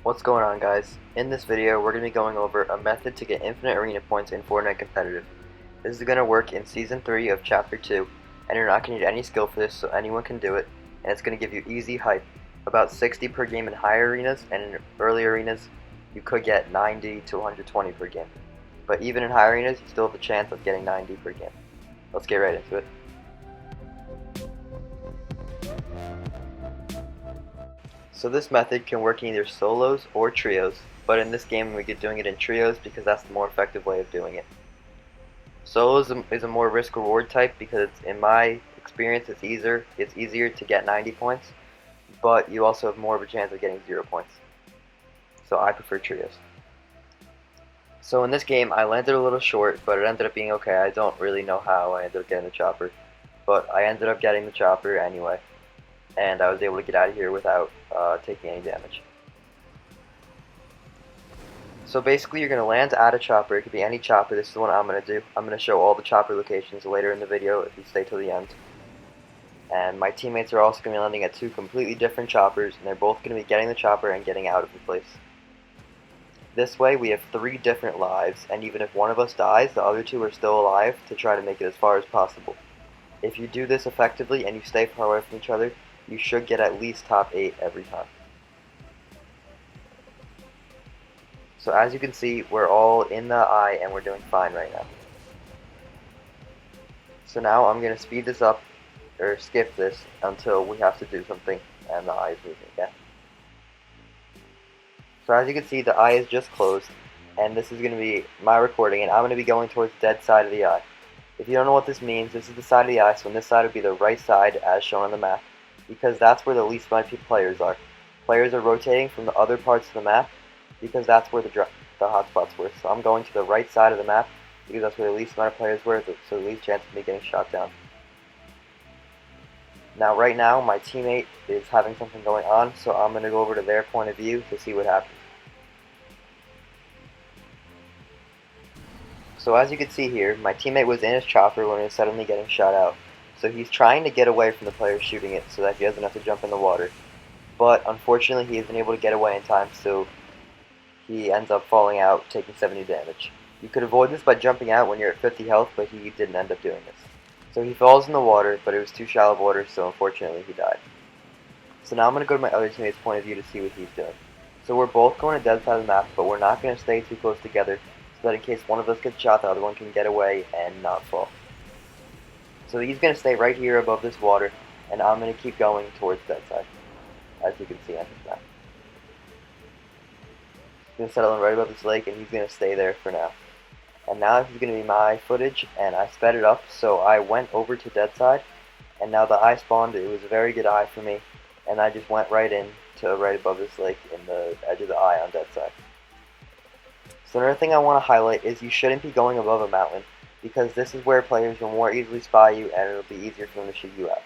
What's going on, guys? In this video we're going to be going over a method to get infinite arena points in Fortnite competitive. This is going to work in Season 3 of Chapter 2, and you're not going to need any skill for this, so anyone can do it, and it's going to give you easy hype. About 60 per game in higher arenas, and in early arenas you could get 90 to 120 per game. But even in higher arenas you still have the chance of getting 90 per game. Let's get right into it. So this method can work in either solos or trios, but in this game we get doing it in trios because that's the more effective way of doing it. Solos is a more risk-reward type because in my experience it's easier to get 90 points, but you also have more of a chance of getting 0 points. So I prefer trios. So in this game I landed a little short, but it ended up being okay. I don't really know how I ended up getting the chopper, but I ended up getting the chopper anyway, and I was able to get out of here without taking any damage. So basically you're going to land at a chopper. It could be any chopper. This is the one I'm going to do. I'm going to show all the chopper locations later in the video if you stay till the end. And my teammates are also going to be landing at two completely different choppers, and they're both going to be getting the chopper and getting out of the place. This way we have 3 different lives, and even if one of us dies, the other 2 are still alive to try to make it as far as possible. If you do this effectively and you stay far away from each other, you should get at least top 8 every time. So as you can see, we're all in the eye and we're doing fine right now. So now I'm going to speed this up, or skip this, until we have to do something and the eye is moving again. So as you can see, the eye is just closed, and this is going to be my recording, and I'm going to be going towards the dead side of the eye. If you don't know what this means, this is the side of the eye, so on this side would be the right side as shown on the map, because that's where the least amount of players are. Players are rotating from the other parts of the map, because that's where the hotspots were. So I'm going to the right side of the map, because that's where the least amount of players were, so the least chance of me getting shot down. Now right now, my teammate is having something going on, so I'm going to go over to their point of view to see what happens. So as you can see here, my teammate was in his chopper when he was suddenly getting shot out. So he's trying to get away from the player shooting it so that he doesn't have to jump in the water. But unfortunately he isn't able to get away in time, so he ends up falling out, taking 70 damage. You could avoid this by jumping out when you're at 50 health, but he didn't end up doing this. So he falls in the water, but it was too shallow water, so unfortunately he died. So now I'm going to go to my other teammate's point of view to see what he's doing. So we're both going to dead side of the map, but we're not going to stay too close together, so that in case one of us gets shot, the other one can get away and not fall. So he's going to stay right here above this water, and I'm going to keep going towards dead side, as you can see on his map. He's going to settle in right above this lake, and he's going to stay there for now. And now this is going to be my footage, and I sped it up, so I went over to dead side, and now the eye spawned. It was a very good eye for me, and I just went right in to right above this lake in the edge of the eye on dead side. So another thing I want to highlight is you shouldn't be going above a mountain, because this is where players will more easily spy you, and it'll be easier for them to shoot you at.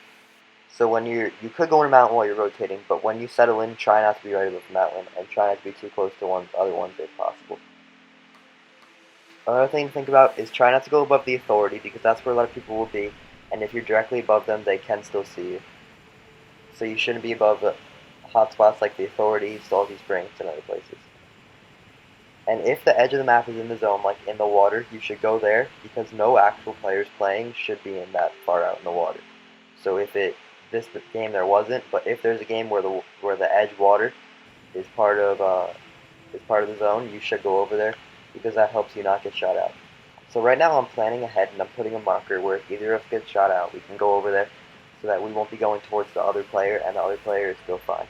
So when you could go in a mountain while you're rotating, but when you settle in, try not to be right above the mountain, and try not to be too close to other ones if possible. Another thing to think about is try not to go above the authority, because that's where a lot of people will be, and if you're directly above them, they can still see you. So you shouldn't be above the hotspots like the authority, Salty Springs, and other places. And if the edge of the map is in the zone, like in the water, you should go there, because no actual players playing should be in that far out in the water. So if this game there wasn't, but if there's a game where the edge water is part of the zone, you should go over there, because that helps you not get shot out. So right now I'm planning ahead, and I'm putting a marker where if either of us gets shot out, we can go over there, so that we won't be going towards the other player, and the other player is still fine.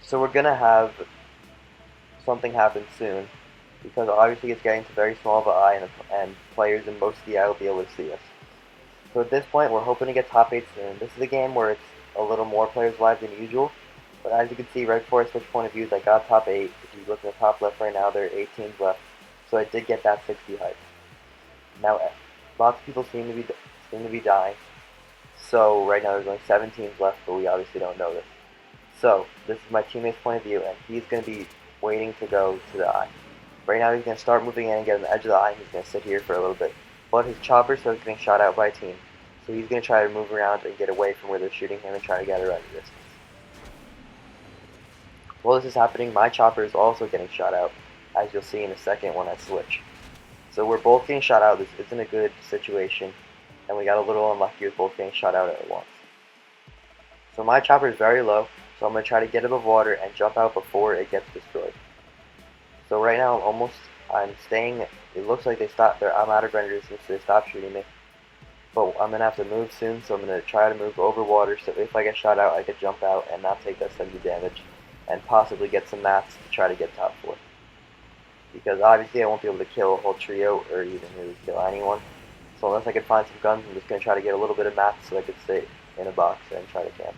So we're gonna have something happen soon, because obviously it's getting to very small of an eye, and players in most of the eye will be able to see us. So at this point we're hoping to get top 8 soon. This is a game where it's a little more players live than usual, but as you can see right before I switched point of views, I got top 8. If you look in the top left right now, there are 8 teams left, so I did get that 60 hype. Now lots of people seem to be dying, so right now there's only 7 teams left, but we obviously don't know this. So this is my teammate's point of view, and he's going to be waiting to go to the eye. Right now he's going to start moving in and get on the edge of the eye. He's going to sit here for a little bit, but his chopper starts getting shot out by a team, so he's going to try to move around and get away from where they're shooting him and try to get a right distance. While this is happening, my chopper is also getting shot out, as you'll see in a second when I switch. So we're both getting shot out. This isn't a good situation, and we got a little unlucky with both getting shot out at once. So my chopper is very low, so I'm going to try to get above water and jump out before it gets destroyed. So right now I'm staying, it looks like I'm out of render distance, so they stopped shooting me. But I'm going to have to move soon, so I'm going to try to move over water, so if I get shot out, I could jump out and not take that 70 damage, and possibly get some mats to try to get top 4. Because obviously I won't be able to kill a whole trio, or even really kill anyone. So unless I can find some guns, I'm just going to try to get a little bit of mats so I could stay in a box and try to camp.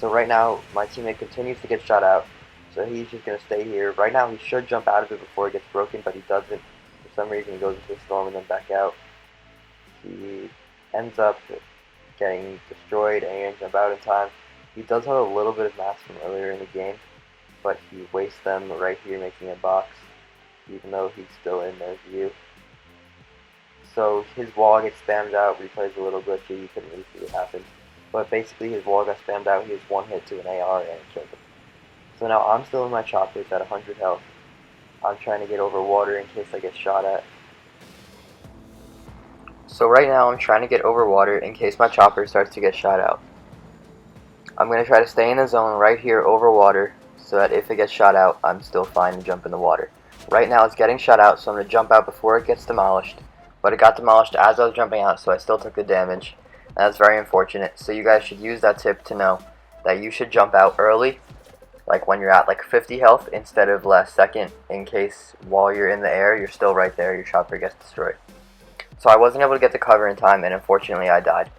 So right now, my teammate continues to get shot out, so he's just going to stay here. Right now, he should jump out of it before it gets broken, but he doesn't. For some reason, he goes into a storm and then back out. He ends up getting destroyed and he didn't jump out in time. He does have a little bit of mats from earlier in the game, but he wastes them right here making a box, even though he's still in their view. So his wall gets spammed out, replays a little glitchy, you couldn't really see what happened. But basically his wall got spammed out, he has one hit to an AR and it killed him. So now I'm still in my chopper, it's at 100 health. I'm trying to get over water in case I get shot at. So right now I'm trying to get over water in case my chopper starts to get shot out. I'm going to try to stay in the zone right here over water, so that if it gets shot out, I'm still fine to jump in the water. Right now it's getting shot out, so I'm going to jump out before it gets demolished. But it got demolished as I was jumping out, so I still took the damage. And that's very unfortunate. So you guys should use that tip to know that you should jump out early, like when you're at like 50 health, instead of last second, in case while you're in the air, you're still right there, your chopper gets destroyed. So I wasn't able to get the cover in time, and unfortunately I died.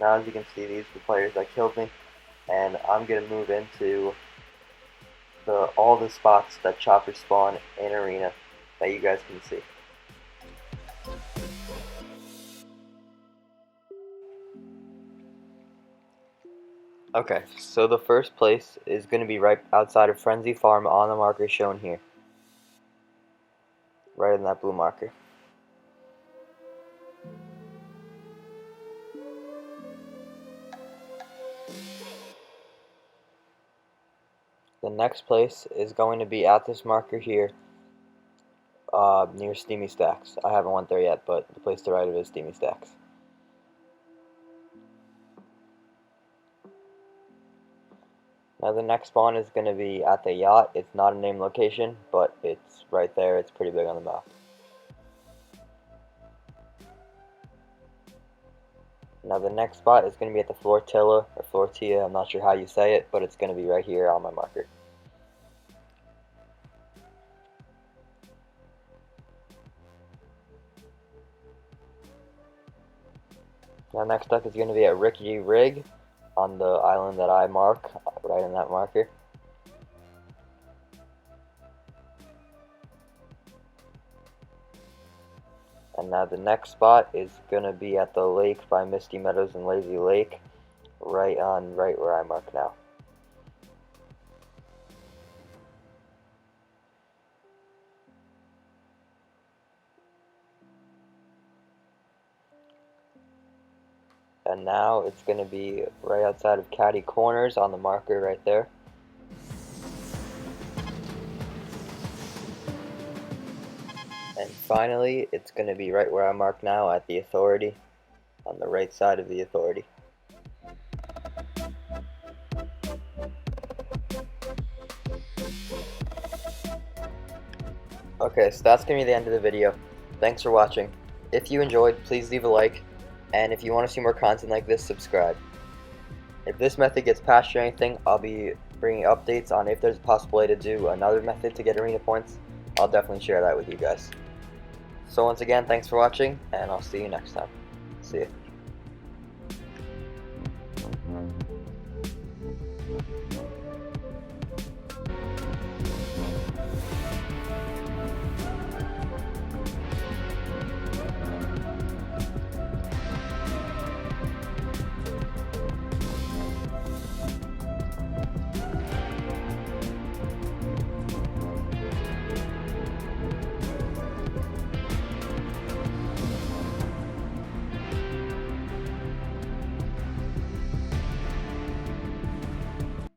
Now as you can see, these are the players that killed me, and I'm going to move into all the spots that choppers spawn in arena that you guys can see. Okay, so the first place is going to be right outside of Frenzy Farm on the marker shown here. Right in that blue marker. The next place is going to be at this marker here, near Steamy Stacks. I haven't went there yet, but the place to right of it is Steamy Stacks. Now the next spawn is going to be at the yacht. It's not a named location, but it's right there. It's pretty big on the map. Now the next spot is going to be at the Flotilla, or Flotilla, I'm not sure how you say it, but it's going to be right here on my marker. Now next up is going to be at Rickety Rig on the island that I mark, right in that marker. And now the next spot is going to be at the lake by Misty Meadows and Lazy Lake, right where I mark now. And now it's going to be right outside of Caddy Corners on the marker right there. And finally, it's going to be right where I mark now at the Authority, on the right side of the Authority. Okay, so that's going to be the end of the video. Thanks for watching. If you enjoyed, please leave a like, and if you want to see more content like this, subscribe. If this method gets patched or anything, I'll be bringing updates on if there's a possible way to do another method to get arena points. I'll definitely share that with you guys. So once again, thanks for watching, and I'll see you next time. See ya.